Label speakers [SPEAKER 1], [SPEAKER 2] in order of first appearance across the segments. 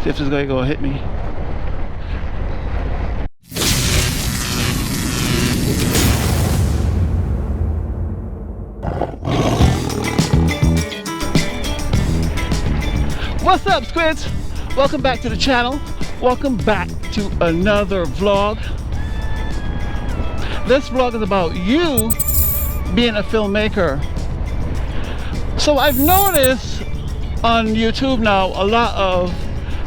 [SPEAKER 1] See if this guy gonna hit me. What's up, squids? Welcome back to the channel. Welcome back to another vlog. This vlog is about you being a filmmaker. So I've noticed on YouTube now, a lot of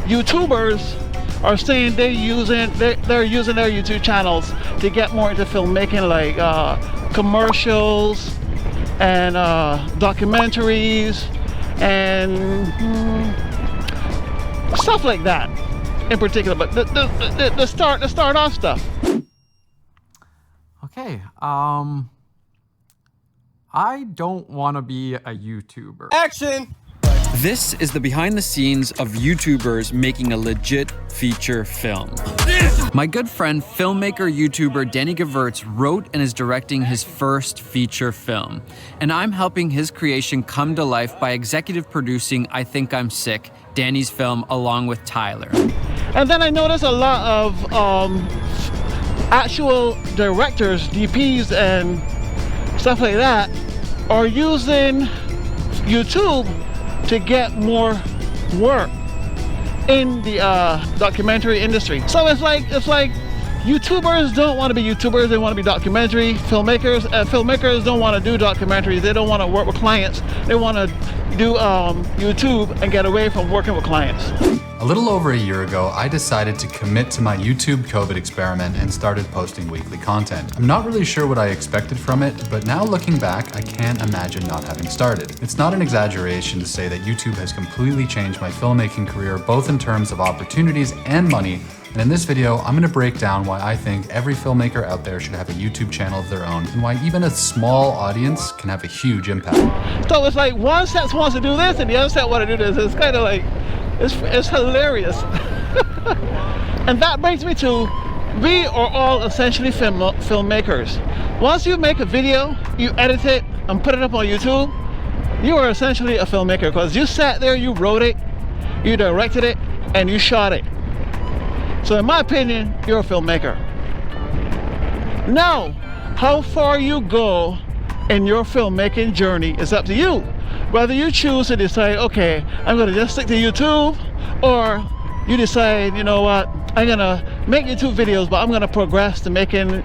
[SPEAKER 1] YouTubers are saying they're using their YouTube channels to get more into filmmaking, like commercials and documentaries and stuff like that in particular, but the start off stuff.
[SPEAKER 2] Okay, I don't want to be a YouTuber.
[SPEAKER 3] Action!
[SPEAKER 4] This is the behind the scenes of YouTubers making a legit feature film. My good friend, filmmaker, YouTuber Danny Gewurz wrote and is directing his first feature film. And I'm helping his creation come to life by executive producing I Think I'm Sick, Danny's film, along with Tyler.
[SPEAKER 1] And then I noticed a lot of actual directors, DPs and stuff like that are using YouTube to get more work in the documentary industry. So it's like YouTubers don't want to be YouTubers, they want to be documentary filmmakers, and filmmakers don't want to do documentaries, they don't want to work with clients, they want to do YouTube and get away from working with clients.
[SPEAKER 5] A little over a year ago, I decided to commit to my YouTube COVID experiment and started posting weekly content. I'm not really sure what I expected from it, but now looking back, I can't imagine not having started. It's not an exaggeration to say that YouTube has completely changed my filmmaking career, both in terms of opportunities and money. And in this video, I'm gonna break down why I think every filmmaker out there should have a YouTube channel of their own, and why even a small audience can have a huge impact.
[SPEAKER 1] So it's like one set wants to do this and the other set wants to do this. It's kind of like, it's hilarious. And that brings me to, we are all essentially filmmakers. Once you make a video, you edit it and put it up on YouTube, you are essentially a filmmaker, because you sat there, you wrote it, you directed it, and you shot it. So in my opinion, you're a filmmaker. Now, how far you go in your filmmaking journey is up to you. Whether you choose to decide, okay, I'm gonna just stick to YouTube, or you decide, you know what, I'm gonna make YouTube videos, but I'm gonna progress to making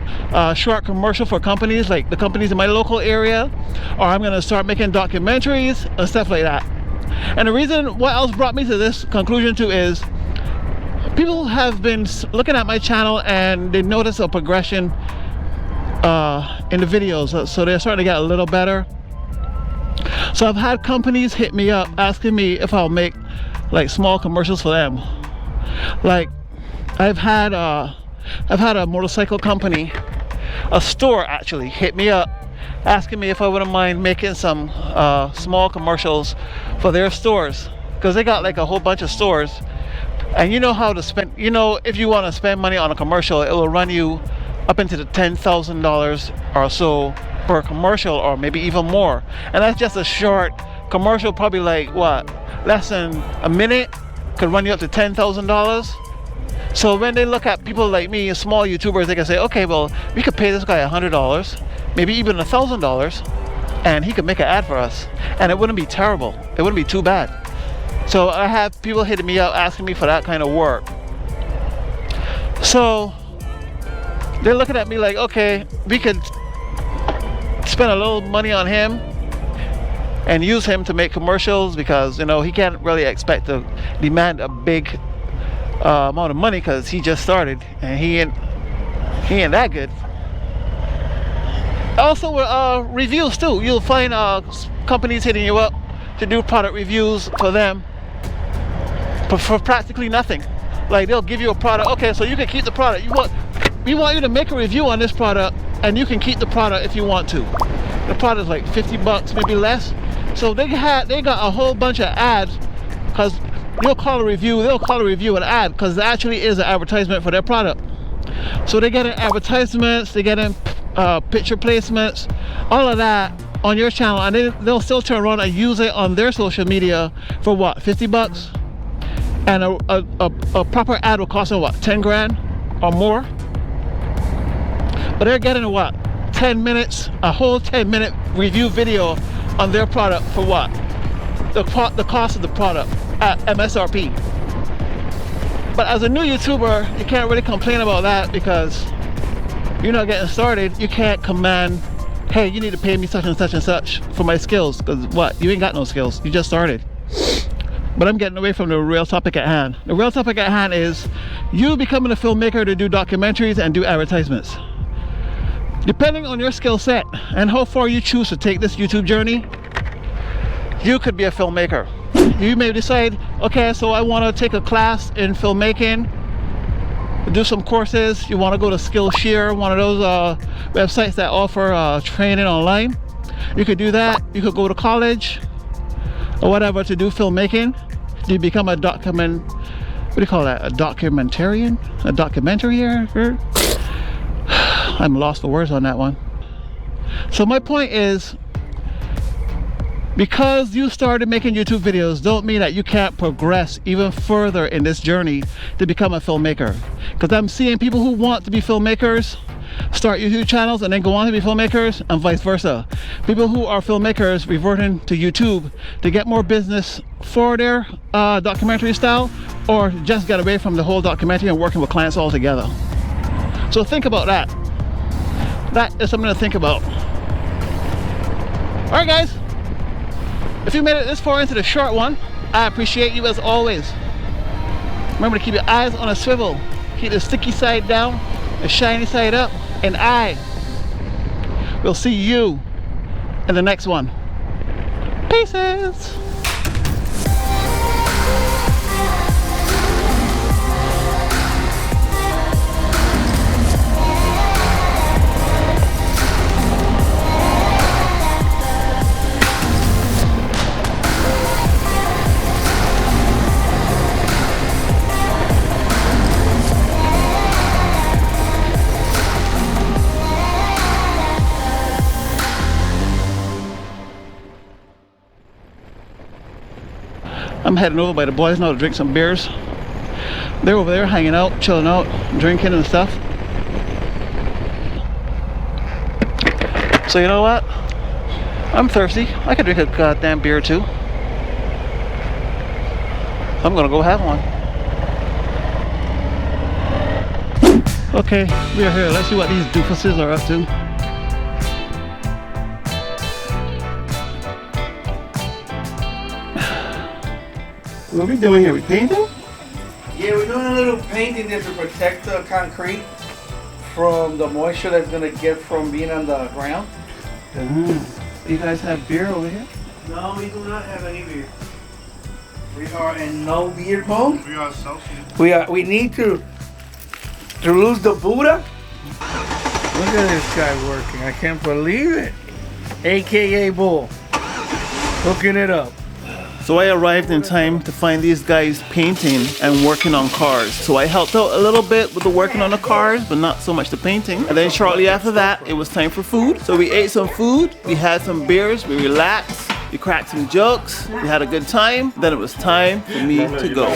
[SPEAKER 1] short commercial for companies, like the companies in my local area, or I'm gonna start making documentaries and stuff like that. And the reason what else brought me to this conclusion too is, people have been looking at my channel and they notice a progression in the videos, so they're starting to get a little better. So I've had companies hit me up asking me if I'll make like small commercials for them. Like I've had a motorcycle company, a store actually, hit me up asking me if I wouldn't mind making some small commercials for their stores, because they got like a whole bunch of stores. And you know how to spend, you know, if you want to spend money on a commercial, it will run you up into the $10,000 or so per commercial, or maybe even more. And that's just a short commercial, probably like what, less than a minute, could run you up to $10,000. So when they look at people like me, small YouTubers, they can say, okay, well, we could pay this guy $100, maybe even $1,000, and he could make an ad for us, and it wouldn't be terrible, it wouldn't be too bad. So I have people hitting me up asking me for that kind of work. So they're looking at me like, okay, we could spend a little money on him and use him to make commercials, because you know he can't really expect to demand a big amount of money, because he just started and he ain't that good. Also reviews too. You'll find companies hitting you up to do product reviews for them for practically nothing. Like they'll give you a product, okay, so you can keep the product. We want you to make a review on this product, and you can keep the product if you want to. The product is like 50 bucks, maybe less. So they got a whole bunch of ads, because they'll call a review an ad, because it actually is an advertisement for their product. So they get in advertisements, they get in picture placements, all of that on your channel, and they'll still turn around and use it on their social media for what, 50 bucks? And a proper ad will cost them what, 10 grand or more? But they're getting what, 10 minutes, a whole 10-minute review video on their product for what? The cost of the product at MSRP. But as a new YouTuber, you can't really complain about that because you're not getting started. You can't command, hey, you need to pay me such and such and such for my skills, because what? You ain't got no skills. You just started. But I'm getting away from the real topic at hand. The real topic at hand is you becoming a filmmaker to do documentaries and do advertisements. Depending on your skill set and how far you choose to take this YouTube journey, you could be a filmmaker. You may decide, okay, so I want to take a class in filmmaking, do some courses. You want to go to Skillshare, one of those websites that offer training online. You could do that. You could go to college or whatever to do filmmaking. You become a what do you call that? A documentarian? A documentarian? I'm lost for words on that one. So my point is, because you started making YouTube videos don't mean that you can't progress even further in this journey to become a filmmaker. Because I'm seeing people who want to be filmmakers start YouTube channels and then go on to be filmmakers, and vice versa. People who are filmmakers reverting to YouTube to get more business for their documentary style, or just get away from the whole documentary and working with clients altogether. So think about that. That is something to think about. Alright guys, if you made it this far into the short one, I appreciate you as always. Remember to keep your eyes on a swivel. Keep the sticky side down, the shiny side up, and I will see you in the next one. Peace. I'm heading over by the boys now to drink some beers. They're over there hanging out, chilling out, drinking and stuff. So you know what? I'm thirsty. I could drink a goddamn beer too. I'm gonna go have one. Okay, we are here. Let's see what these doofuses are up to. What are we doing here? We painting?
[SPEAKER 3] Yeah, we're doing a little painting there to protect the concrete from the moisture that's gonna get from being on the ground.
[SPEAKER 1] You guys have beer over here?
[SPEAKER 3] No, we do not have any beer. We are in no beer mode.
[SPEAKER 6] We are associates.
[SPEAKER 3] We need to lose the Buddha. Look at this guy working. I can't believe it. AKA Bull. Hooking it up.
[SPEAKER 1] So I arrived in time to find these guys painting and working on cars. So I helped out a little bit with the working on the cars, but not so much the painting. And then shortly after that, it was time for food. So we ate some food, we had some beers, we relaxed, we cracked some jokes, we had a good time. Then it was time for me to go.